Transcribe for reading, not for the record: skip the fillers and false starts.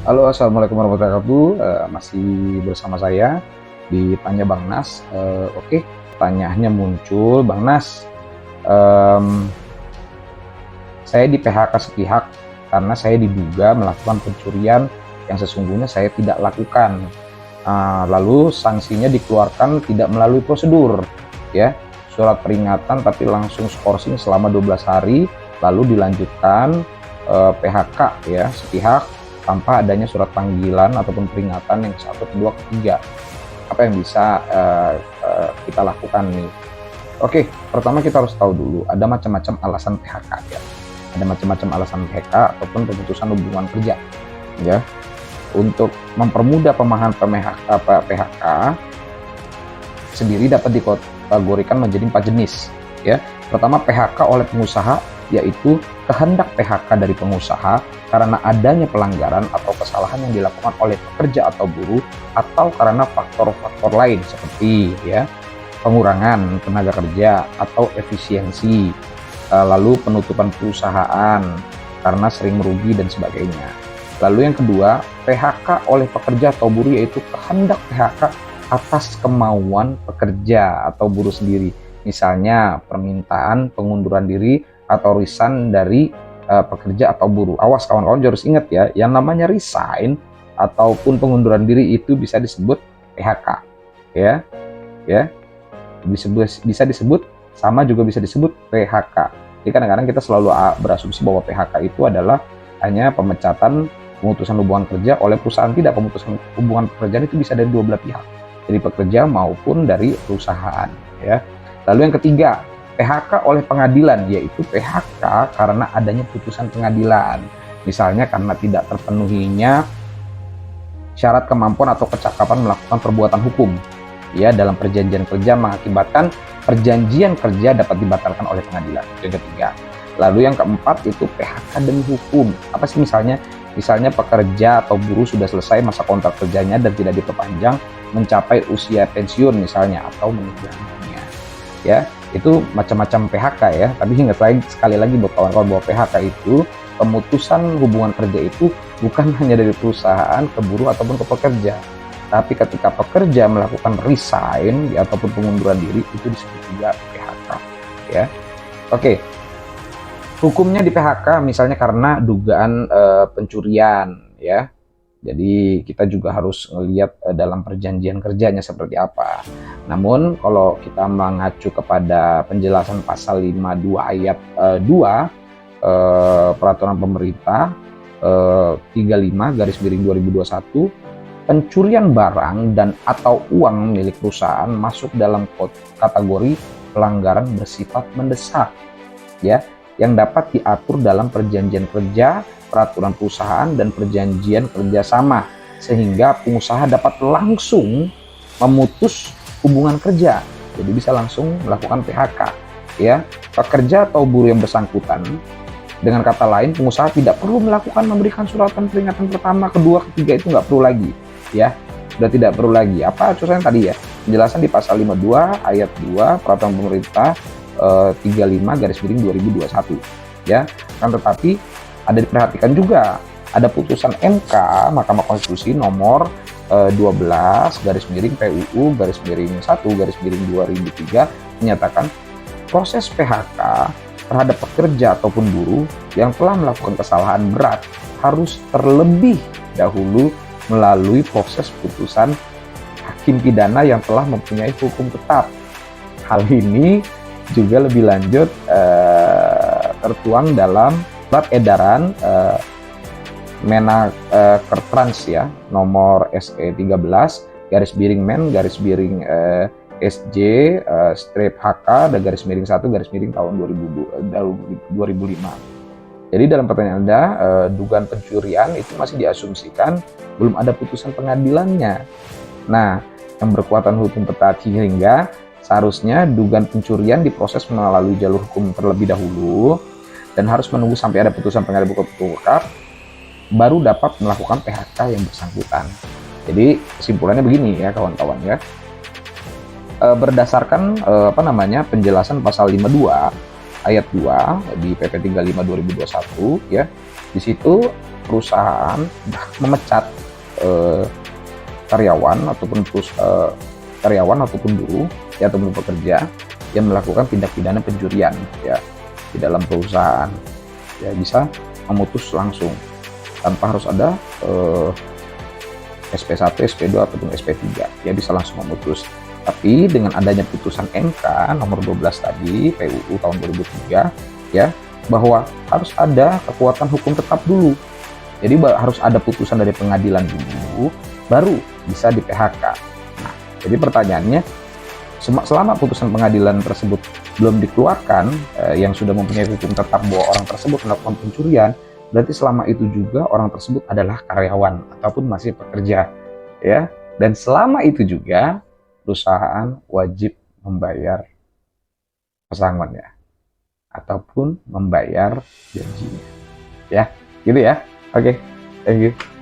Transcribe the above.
Halo, assalamualaikum warahmatullahi wabarakatuh. Masih bersama saya di Tanya Bang Nas. Oke, pertanyaannya muncul, Bang Nas. em, saya di PHK sepihak karena saya diduga melakukan pencurian yang sesungguhnya saya tidak lakukan. Lalu sanksinya dikeluarkan tidak melalui prosedur, ya, surat peringatan tapi langsung skorsing selama 12 hari, lalu dilanjutkan PHK ya sepihak tanpa adanya surat panggilan ataupun peringatan yang satu, kedua, ketiga. Apa yang bisa kita lakukan nih? Oke, pertama kita harus tahu dulu ada macam-macam alasan PHK ya. Ada macam-macam alasan PHK ataupun pemutusan hubungan kerja ya. Untuk mempermudah pemahaman PHK sendiri dapat dikategorikan menjadi 4 jenis ya. Pertama, PHK oleh pengusaha, yaitu kehendak PHK dari pengusaha karena adanya pelanggaran atau kesalahan yang dilakukan oleh pekerja atau buruh, atau karena faktor-faktor lain seperti ya pengurangan tenaga kerja atau efisiensi, lalu penutupan perusahaan karena sering merugi dan sebagainya. Lalu yang kedua, PHK oleh pekerja atau buruh, yaitu kehendak PHK atas kemauan pekerja atau buruh sendiri. Misalnya permintaan pengunduran diri atau resign dari pekerja atau buruh. Awas kawan-kawan, harus ingat ya, yang namanya resign ataupun pengunduran diri itu bisa disebut PHK ya. Ya, bisa disebut sama juga bisa disebut PHK. Jadi kadang-kadang kita selalu berasumsi bahwa PHK itu adalah hanya pemecatan, pemutusan hubungan kerja oleh perusahaan. Tidak, pemutusan hubungan pekerjaan itu bisa dari dua belah pihak, dari pekerja maupun dari perusahaan ya. Lalu yang ketiga, PHK oleh pengadilan, yaitu PHK karena adanya putusan pengadilan, misalnya karena tidak terpenuhinya syarat kemampuan atau kecakapan melakukan perbuatan hukum ya dalam perjanjian kerja, mengakibatkan perjanjian kerja dapat dibatalkan oleh pengadilan. Yang ketiga. Lalu yang keempat itu PHK demi hukum. Apa sih misalnya? Misalnya pekerja atau buruh sudah selesai masa kontrak kerjanya dan tidak diperpanjang, mencapai usia pensiun misalnya, atau meninggal dunia. Ya, itu macam-macam PHK ya. Tapi ingat lagi, sekali lagi buat kawan-kawan, bahwa PHK itu pemutusan hubungan kerja itu bukan hanya dari perusahaan ke buruh ataupun ke pekerja. Tapi ketika pekerja melakukan resign ataupun pengunduran diri, itu disebut juga PHK ya. Oke. Hukumnya di PHK misalnya karena dugaan pencurian ya. Jadi kita juga harus melihat dalam perjanjian kerjanya seperti apa. Namun kalau kita mengacu kepada penjelasan pasal 52 ayat 2 peraturan pemerintah 35/2021, pencurian barang dan atau uang milik perusahaan masuk dalam kategori pelanggaran bersifat mendesak ya, yang dapat diatur dalam perjanjian kerja, peraturan perusahaan, dan perjanjian kerjasama, sehingga pengusaha dapat langsung memutus hubungan kerja. Jadi bisa langsung melakukan PHK ya. Pekerja atau buruh yang bersangkutan, dengan kata lain, pengusaha tidak perlu memberikan suratan peringatan pertama, kedua, ketiga, itu nggak perlu lagi ya. Sudah tidak perlu lagi. Apa acuannya tadi ya? Penjelasan di pasal 52 ayat 2 peraturan pemerintah 35/2021 ya. Kan tetapi ada diperhatikan juga, ada putusan MK Mahkamah Konstitusi nomor 12/PUU/1/2003 menyatakan proses PHK terhadap pekerja ataupun buruh yang telah melakukan kesalahan berat harus terlebih dahulu melalui proses putusan hakim pidana yang telah mempunyai hukum tetap. Hal ini juga lebih lanjut tertuang dalam surat edaran Menakertrans ya nomor SE 13/SJ/HK-1/2005 2005. Jadi dalam pertanyaan Anda, dugaan pencurian itu masih diasumsikan belum ada putusan pengadilannya. Nah, yang berkekuatan hukum tetap hingga seharusnya dugaan pencurian diproses melalui jalur hukum terlebih dahulu dan harus menunggu sampai ada putusan pengadilan tetap baru dapat melakukan PHK yang bersangkutan. Jadi kesimpulannya begini ya kawan-kawan ya. Berdasarkan penjelasan pasal 52 ayat 2 di PP 35 2021 ya. Di situ perusahaan memecat karyawan ataupun buruh ya, ataupun pekerja yang melakukan tindak pidana pencurian ya di dalam perusahaan, ya bisa memutus langsung tanpa harus ada SP1, SP2 ataupun SP3, ya bisa langsung memutus. Tapi dengan adanya putusan MK nomor 12 tadi PUU tahun 2003 ya, bahwa harus ada kekuatan hukum tetap dulu. Jadi harus ada putusan dari pengadilan dulu baru bisa di PHK. Nah, jadi pertanyaannya, selama putusan pengadilan tersebut belum dikeluarkan yang sudah mempunyai hukum tetap bahwa orang tersebut melakukan pencurian, berarti selama itu juga orang tersebut adalah karyawan ataupun masih pekerja ya. Dan selama itu juga perusahaan wajib membayar pesangonnya ataupun membayar gajinya ya, gitu ya. Oke, thank you.